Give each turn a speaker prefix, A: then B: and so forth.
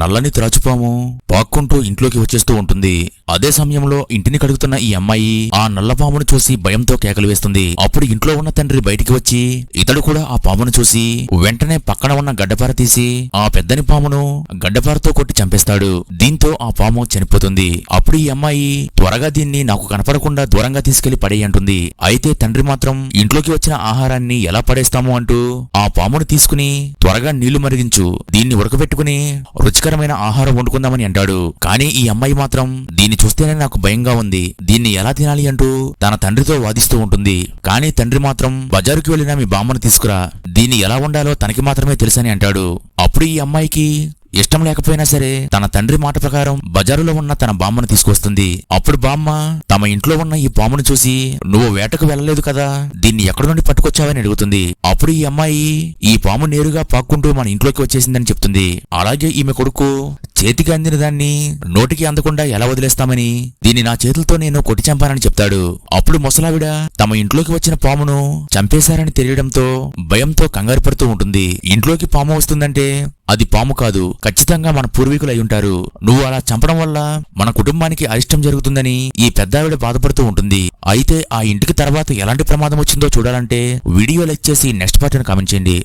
A: నల్లని త్రాచుపాము పాక్కుంటూ ఇంట్లోకి వచ్చేస్తూ ఉంటుంది. అదే సమయంలో ఇంటిని కడుగుతున్న ఈ అమ్మాయి ఆ నల్లపామును చూసి భయంతో కేకలు వేస్తుంది. అప్పుడు ఇంట్లో ఉన్న తండ్రి బయటికి వచ్చి ఇతడు కూడా ఆ పామును చూసి వెంటనే పక్కన ఉన్న గడ్డపార తీసి ఆ పెద్దని పామును గడ్డపారతో కొట్టి చంపేస్తాడు. దీంతో ఆ పాము చనిపోతుంది. అప్పుడు ఈ అమ్మాయి త్వరగా దీన్ని నాకు కనపడకుండా దూరంగా తీసుకెళ్లి పడేయంటుంది. అయితే తండ్రి మాత్రం ఇంట్లోకి వచ్చిన ఆహారాన్ని ఎలా పడేస్తాము అంటూ ఆ పామును తీసుకుని త్వరగా నీళ్లు మరిగించు, దీన్ని ఉడకబెట్టుకుని రుచికరమైన ఆహారం వండుకుందామని అంటాడు. కానీ ఈ అమ్మాయి మాత్రం దీన్ని చూస్తేనే నాకు భయంగా ఉంది, దీన్ని ఎలా తినాలి అంటూ తన తండ్రితో వాదిస్తూ ఉంటుంది. కానీ తండ్రి మాత్రం బజారుకి వెళ్లిన మీ బామ్మను తీసుకురా, దీన్ని ఎలా వండాలో తనకి మాత్రమే తెలుసని అంటాడు. అప్పుడు ఈ అమ్మాయికి ఇష్టం లేకపోయినా సరే తన తండ్రి మాట ప్రకారం బజారులో ఉన్న తన బామ్మను తీసుకొస్తుంది. అప్పుడు బామ్మ తమ ఇంట్లో ఉన్న ఈ పామును చూసి నువ్వు వేటకు వెళ్ళలేదు కదా, దీన్ని ఎక్కడి నుండి పట్టుకొచ్చావని అడుగుతుంది. అప్పుడు ఈ అమ్మాయి ఈ పాము నేరుగా పాక్కుంటూ మన ఇంట్లోకి వచ్చేసిందని చెప్తుంది. అలాగే ఈమె కొడుకు చేతికి అందిన దాన్ని నోటికి అందకుండా ఎలా వదిలేస్తామని దీన్ని నా చేతులతో నేను కొట్టి చంపానని చెప్తాడు. అప్పుడు ముసలావిడ తమ ఇంట్లోకి వచ్చిన పామును చంపేశారని తెలియడంతో భయంతో కంగారు పడుతూ ఉంటుంది. ఇంట్లోకి పాము వస్తుందంటే అది పాము కాదు, ఖచ్చితంగా మన పూర్వీకులు అయి ఉంటారు. నువ్వు అలా చంపడం వల్ల మన కుటుంబానికి అరిష్టం జరుగుతుందని ఈ పెద్దావిడ బాధపడుతూ ఉంటుంది. అయితే ఆ ఇంటికి తర్వాత ఎలాంటి ప్రమాదం వచ్చిందో చూడాలంటే వీడియో లైక్ చేసి నెక్స్ట్ పార్ట్ అని కామెంట్ చేయండి.